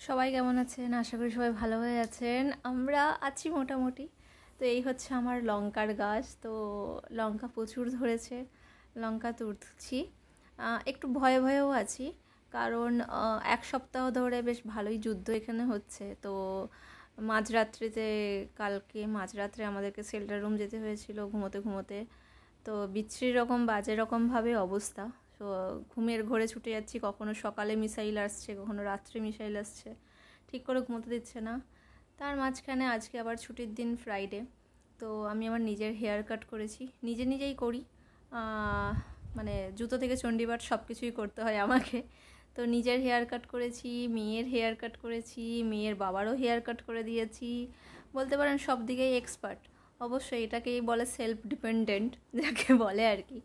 সবাই কেমন আছেন? আশা করি সবাই ভালো হয়ে আছেন। আমরা আছি মোটামুটি। তো এই হচ্ছে আমার লঙ্কার গাছ। তো লঙ্কা প্রচুর ধরেছে, লঙ্কা তুলছি। একটু ভয়ে ভয়েও আছি, কারণ এক সপ্তাহ ধরে বেশ ভালোই যুদ্ধ এখানে হচ্ছে। তো মাঝরাত্রিতে, কালকে মাঝরাত্রে আমাদেরকে শেল্টার রুম যেতে হয়েছিল ঘুমোতে ঘুমোতে। তো বিচ্ছিরি রকম বাজে রকমভাবে অবস্থা। তো ঘুমের ঘোরে ছুটে যাচ্ছি, কখনো সকালে মিসাইল আসছে, কখনো রাত্রে মিসাইল আসছে, ঠিক করে ঘুমোতে দিচ্ছে না। তার মাঝখানে আজকে আবার ছুটির দিন, ফ্রাইডে। তো আমি আমার নিজের হেয়ার কাট করেছি, নিজেই করি। মানে জুতো থেকে চণ্ডীপাঠ সব কিছুই করতে হয় আমাকে। তো নিজের হেয়ার কাট করেছি, মেয়ের হেয়ার কাট করেছি, মেয়ের বাবারও হেয়ার কাট করে দিয়েছি। বলতে পারেন সব দিকেই এক্সপার্ট। অবশ্যই এটাকেই বলে সেলফ ডিপেন্ডেন্ট, যাকে বলে আর কি।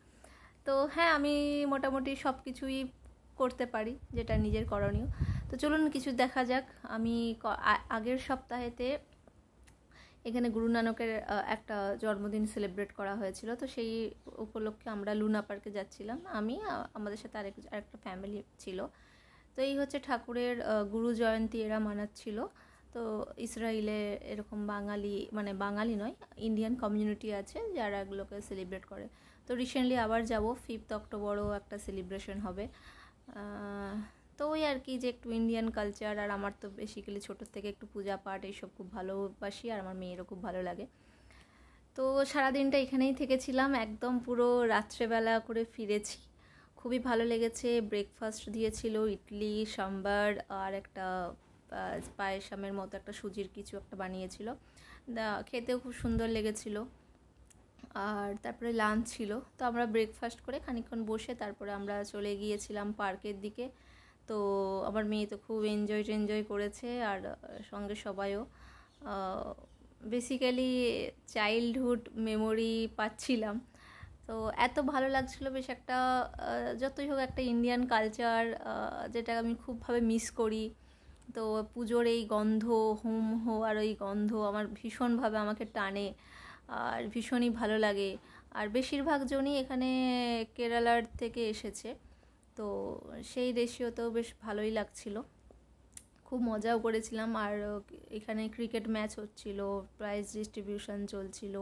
তো হ্যাঁ, আমি মোটামুটি সব কিছুই করতে পারি যেটা নিজের করণীয়। তো চলুন কিছু দেখা যাক। আমি আগের সপ্তাহেতে এখানে গুরু নানকের একটা জন্মদিন সেলিব্রেট করা হয়েছিল। তো সেই উপলক্ষে আমরা লুনা পার্কে যাচ্ছিলাম, আমি আমাদের সাথে আরেকটা ফ্যামিলি ছিল। তো এই হচ্ছে ঠাকুরের গুরু জয়ন্তী এরা মানাচ্ছিল। তো ইসরায়েলে এরকম বাঙালি, মানে বাঙালি নয়, ইন্ডিয়ান কমিউনিটি আছে যারা এগুলোকে সেলিব্রেট করে। তো রিসেন্টলি আবার যাব, 5th অক্টোবরও একটা সেলিব্রেশন হবে। তো ওই আর কি, যে একটু ইন্ডিয়ান কালচার, আর আমার তো বেসিক্যালি ছোটোর থেকে একটু পূজা পাঠ এইসব খুব ভালোবাসি, আর আমার মেয়েরও খুব ভালো লাগে। তো সারাদিনটা এখানেই থেকেছিলাম, একদম পুরো রাত্রেবেলা করে ফিরেছি। খুবই ভালো লেগেছে। ব্রেকফাস্ট দিয়েছিল ইডলি, সাম্বার, আর একটা পায়েসামের মতো একটা সুজির কিছু একটা বানিয়েছিল। খেতেও খুব সুন্দর লেগেছিল। আর তারপরে লাঞ্চ ছিল। তো আমরা ব্রেকফাস্ট করে খানিকক্ষণ বসে তারপরে আমরা চলে গিয়েছিলাম পার্কের দিকে। তো আমার মেয়ে তো খুব এনজয় করেছে, আর সঙ্গে সবাইও। বেসিক্যালি চাইল্ডহুড মেমোরি পাচ্ছিলাম। তো এত ভালো লাগছিলো, বেশ একটা যতই হোক একটা ইন্ডিয়ান কালচার, যেটা আমি খুবভাবে মিস করি। তো পুজোর এই গন্ধ, হোম আর ওই গন্ধ আমার ভীষণভাবে আমাকে টানে, আর ভীষণই ভালো লাগে। আর বেশিরভাগ জনই এখানে কেরালার থেকে এসেছে। তো সেই রেশিওতেও বেশ ভালোই লাগছিল, খুব মজাও করেছিলাম। আর এখানে ক্রিকেট ম্যাচ হচ্ছিল, প্রাইজ ডিস্ট্রিবিউশন চলছিল।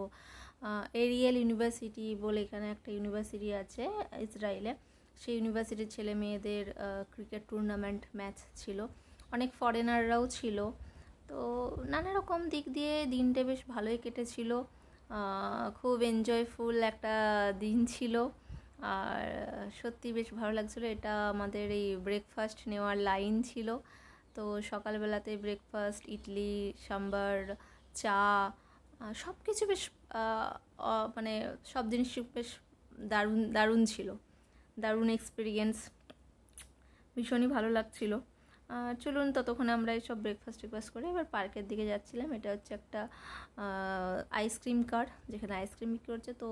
এরিয়েল ইউনিভার্সিটি বলে এখানে একটা ইউনিভার্সিটি আছে ইসরায়েলে, সেই ইউনিভার্সিটির ছেলে মেয়েদের ক্রিকেট টুর্নামেন্ট ম্যাচ ছিল। অনেক ফরেনাররাও ছিল। তো নানা রকম দিক দিয়ে দিনটা বেশ ভালোই কেটেছিল। খুব এনজয়ফুল একটা দিন ছিল। আর সত্যি বেশ ভালো লাগছিলো। এটা আমাদের এই ব্রেকফাস্ট নেওয়ার লাইন ছিল। তো সকালবেলাতে ব্রেকফাস্ট, ইডলি, সাম্বার, চা, সব কিছু বেশ মানে সব জিনিস বেশ দারুণ ছিল, দারুণ এক্সপিরিয়েন্স, ভীষণই ভালো লাগছিল। চলুন ততক্ষণে আমরা এইসব ব্রেকফাস্ট করে এবার পার্কের দিকে যাচ্ছিলাম। এটা হচ্ছে একটা আইসক্রিম কার, যেখানে আইসক্রিম বিক্রি করছে। তো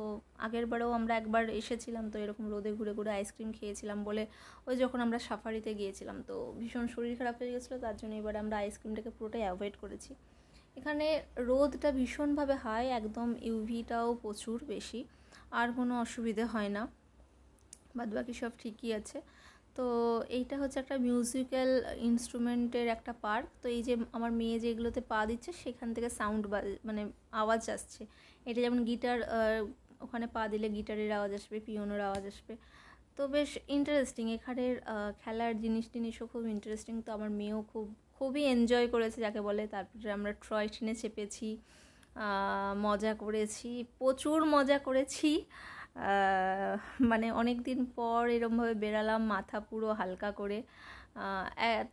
আগের বারেও আমরা একবার এসেছিলাম, তো এরকম রোদে ঘুরে ঘুরে আইসক্রিম খেয়েছিলাম বলে, ওই যখন আমরা সাফারিতে গিয়েছিলাম তো ভীষণ শরীর খারাপ হয়ে গেছিলো, তার জন্য এবার আমরা আইসক্রিমটাকে পুরোটাই অ্যাভয়েড করেছি। এখানে রোদটা ভীষণভাবে হাই, একদম ইউভিটাও প্রচুর বেশি, আর কোনো অসুবিধে হয় না, বাদবাকি সব ঠিকই আছে। তো এইটা হচ্ছে একটা মিউজিক্যাল ইনস্ট্রুমেন্টের একটা পার্ক। তো এই যে আমার মেয়ে যেগুলোতে পা দিচ্ছে সেখান থেকে সাউন্ড মানে আওয়াজ আসছে। এটা যেমন গিটার, ওখানে পা দিলে গিটারের আওয়াজ আসবে, পিয়ানোর আওয়াজ আসবে। তো বেশ ইন্টারেস্টিং, এখানের খেলার জিনিসও খুব ইন্টারেস্টিং। তো আমার মেয়েও খুবই এনজয় করেছে, যাকে বলে। তারপরে আমরা ট্রয় ট্রেনে চেপেছি, মজা করেছি, প্রচুর মজা করেছি। মানে অনেক দিন পর এরমভাবে বেরালাম, মাথা পুরো হালকা করে।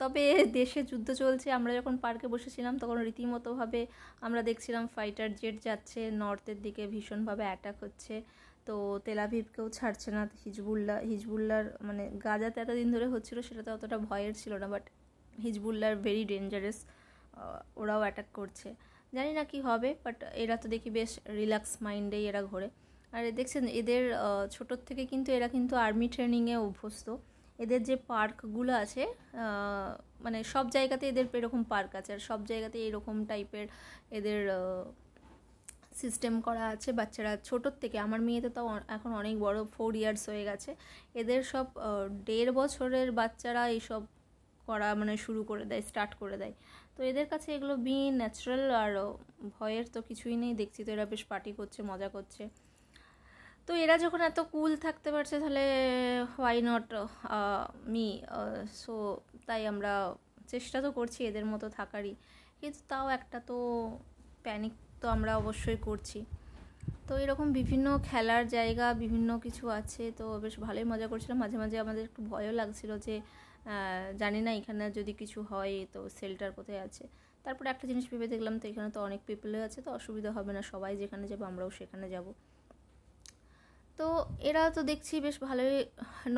তবে দেশে যুদ্ধ চলছে, আমরা যখন পার্কে বসেছিলাম তখন রীতিমতোভাবে আমরা দেখছিলাম ফাইটার জেট যাচ্ছে নর্থের দিকে, ভীষণভাবে অ্যাটাক হচ্ছে। তো তেল আভিভকেও ছাড়ছে না। হিজবুল্লার মানে গাজাতে এতদিন ধরে হচ্ছিল, সেটাতে অতটা ভয়ের ছিল না, বাট হিজবুল্লার ভেরি ডেঞ্জারাস, ওরাও অ্যাটাক করছে। জানি না কি হবে, বাট এরা তো দেখি বেশ রিল্যাক্স মাইন্ডেই এরা ঘোরে। আর দেখছেন এদের ছোটোর থেকে কিন্তু এরা কিন্তু আর্মি ট্রেনিংয়ে অভ্যস্ত। এদের যে পার্কগুলো আছে, মানে সব জায়গাতে এদের এরকম পার্ক আছে, আর সব জায়গাতে এরকম টাইপের এদের সিস্টেম করা আছে। বাচ্চারা ছোটোর থেকে, আমার মেয়েতে তাও এখন অনেক বড়, 4 ইয়ার্স হয়ে গেছে, এদের সব 1.5 বছরের বাচ্চারা এইসব করা মানে শুরু করে দেয়, স্টার্ট করে দেয়। তো এদের কাছে এগুলো বিন ন্যাচারাল, আর ভয়ের তো কিছুই নেই। দেখছি তো এরা বেশ পার্টি করছে, মজা করছে। তো এরা যখন এত কুল থাকতে পারছে, তাহলে হোয়াই নট মি। সো তাই আমরা চেষ্টা তো করছি এদের মতো থাকারই, কিন্তু তাও একটা তো প্যানিক তো আমরা অবশ্যই করছি। তো এরকম বিভিন্ন খেলার জায়গা, বিভিন্ন কিছু আছে, তো বেশ ভালোই মজা করছিলাম। মাঝে মাঝে আমাদের একটু ভয়ও লাগছিল যে জানি না এখানে যদি কিছু হয় তো শেল্টার কোথায় আছে। তারপরে একটা জিনিস ভেবে দেখলাম, তো এখানে তো অনেক পিপলই আছে, তো অসুবিধা হবে না, সবাই যেখানে যাবো আমরাও সেখানে যাব। তো এরা তো দেখছি বেশ ভালোই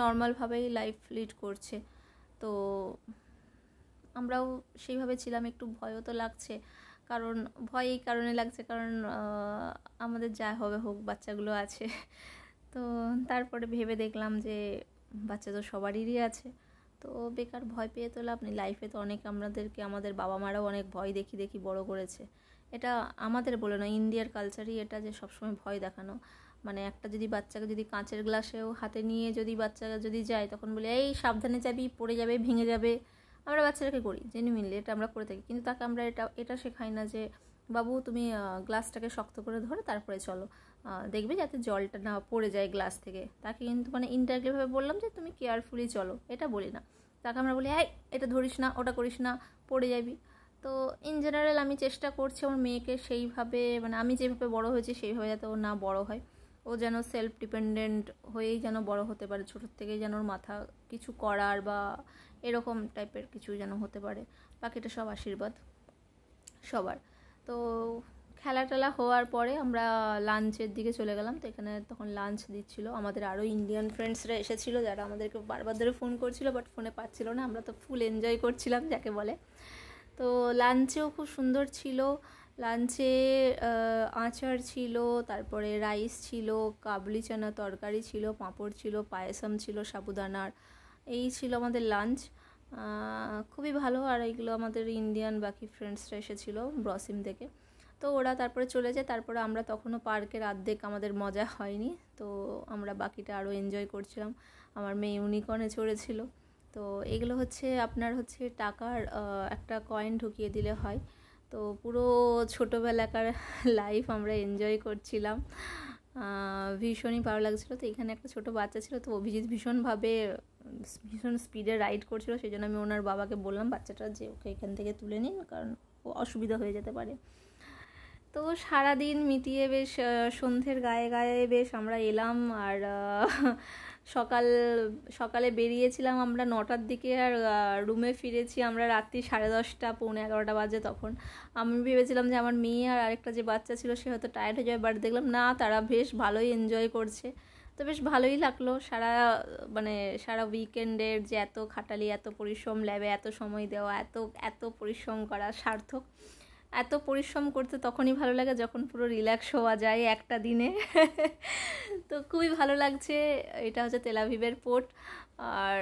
নর্মালভাবেই লাইফ লিড করছে। তো আমরাও সেইভাবে ছিলাম। একটু ভয়ও তো লাগছে, কারণ ভয় এই কারণে লাগছে কারণ আমাদের যা হবে হোক, বাচ্চাগুলো আছে। তো তারপরে ভেবে দেখলাম যে বাচ্চা তো সবারই আছে, তো বেকার ভয় পেয়ে তো লাভ নেই। লাইফে তো অনেক আমাদের বাবা মারাও অনেক ভয় দেখি দেখি বড় করেছে। এটা আমাদের বলে না, ইন্ডিয়ার কালচারই এটা, যে সবসময় ভয় দেখানো। মানে একটা যদি বাচ্চাকে যদি কাঁচের গ্লাসেও হাতে নিয়ে যদি বাচ্চাকে যদি যায়, তখন বলে এই সাবধানে যাবি, পড়ে যাবে, ভেঙে যাবে। আমরা বাচ্চাটাকে করি জেনুইনলি, এটা আমরা করে থাকি, কিন্তু তাকে আমরা এটা শেখাই না যে বাবু তুমি গ্লাসটাকে শক্ত করে ধরে তারপরে চলো, দেখবে যাতে জলটা না পড়ে যায় গ্লাস থেকে। তাকে কিন্তু মানে ইনডাইরেক্টলিভাবে বললাম যে তুমি কেয়ারফুলি চলো, এটা বলি না। তাকে আমরা বলি এই এটা ধরিস না, ওটা করিস না, পড়ে যাবি। তো ইন জেনারেল আমি চেষ্টা করছি আমার মেয়েকে সেইভাবে, মানে আমি যেভাবে বড় হয়েছি সেইভাবে যাতে ও না বড় হয়। ও যেন সেলফ ডিপেন্ডেন্ট হয়েই যেন বড় হতে পারে, ছোটোর থেকেই যেন ওর মাথা কিছু করার বা এরকম টাইপের কিছু যেন হতে পারে। বাকিটা সব আশীর্বাদ সবার। তো খেলা টেলা হওয়ার পরে আমরা লাঞ্চের দিকে চলে গেলাম। তো এখানে তখন লাঞ্চ দিচ্ছিলো, আমাদের আরও ইন্ডিয়ান ফ্রেন্ডসরা এসেছিলো, যারা আমাদেরকে বারবার ধরে ফোন করছিল, বাট ফোনে পাচ্ছিল না। আমরা তো ফুল এনজয় করছিলাম যাকে বলে। তো লাঞ্চেও খুব সুন্দর ছিল। লাঞ্চে আচার ছিল, তারপরে রাইস ছিল, কাবলি চানা তরকারি ছিল, পাঁপড় ছিল, পায়েসম ছিল সাবুদানার। এই ছিল আমাদের লাঞ্চ। খুবই ভালো। আর এইগুলো আমাদের ইন্ডিয়ান বাকি ফ্রেন্ডসরা এসেছিলো ব্রসিম থেকে। তো ওরা তারপরে চলে যায়। তারপরে আমরা তখনও পার্কের অর্ধেক আমাদের মজা হয়নি, তো আমরা বাকিটা আরও এনজয় করছিলাম। আমার মেয়ে ইউনিকর্নে চড়েছিল। তো এগুলো হচ্ছে আপনার হচ্ছে টাকার একটা কয়েন ঢুকিয়ে দিলে হয়। তো পুরো ছোটোবেলাকার লাইফ আমরা এনজয় করছিলাম, ভীষণই ভালো লাগছিলো। তো এখানে একটা ছোটো বাচ্চা ছিল, তো অভিজিৎ ভীষণ স্পিডে রাইড করছিল। সেই জন্য আমি ওনার বাবাকে বললাম বাচ্চাটা যে ওকে এখান থেকে তুলে নিন, কারণ ও অসুবিধা হয়ে যেতে পারে। তো সারাদিন মিটিয়ে বেশ সন্ধ্যের গায়ে গায়ে বেশ আমরা এলাম। আর সকালে বেরিয়েছিলাম আমরা 9টার দিকে, আর রুমে ফিরেছি আমরা রাত্রি 10:30 পৌনে 11টা বাজে। তখন আমি ভেবেছিলাম যে আমার মেয়ে আর আরেকটা যে বাচ্চা ছিল সে হয়তো টায়ার্ড হয়ে যাবে, বাট দেখলাম না, তারা বেশ ভালোই এনজয় করছে। তো বেশ ভালোই লাগলো। সারা উইকেন্ডের যে এত খাটালি, এত পরিশ্রম, ল্যাবে এত সময় দেওয়া, এত পরিশ্রম করা সার্থক। এত পরিশ্রম করতে তখনই ভালো লাগে যখন পুরো রিল্যাক্স হওয়া যায় একটা দিনে। তো খুবই ভালো লাগছে। এটা হচ্ছে তেল আভিভের পোর্ট। আর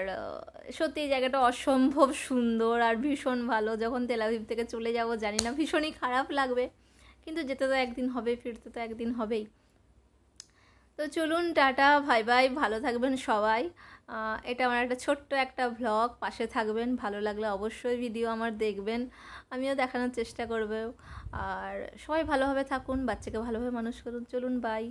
সত্যি এই জায়গাটা অসম্ভব সুন্দর আর ভীষণ ভালো। যখন তেল আভিভ থেকে চলে যাব জানি না, ভীষণই খারাপ লাগবে, কিন্তু যেতে তো একদিন হবে, ফিরতে তো একদিন হবেই। তো চলুন, টাটা, বাই বাই, ভালো থাকবেন সবাই। এটা আমার একটা ছোট্ট একটা ভ্লগ, পাশে থাকবেন। ভালো লাগলে অবশ্যই ভিডিও আমার দেখবেন, আমিও দেখানোর চেষ্টা করব। আর সবাই ভালোভাবে থাকুন, বাচ্চাকে ভালোভাবে মানুষ করুন। চলুন, বাই।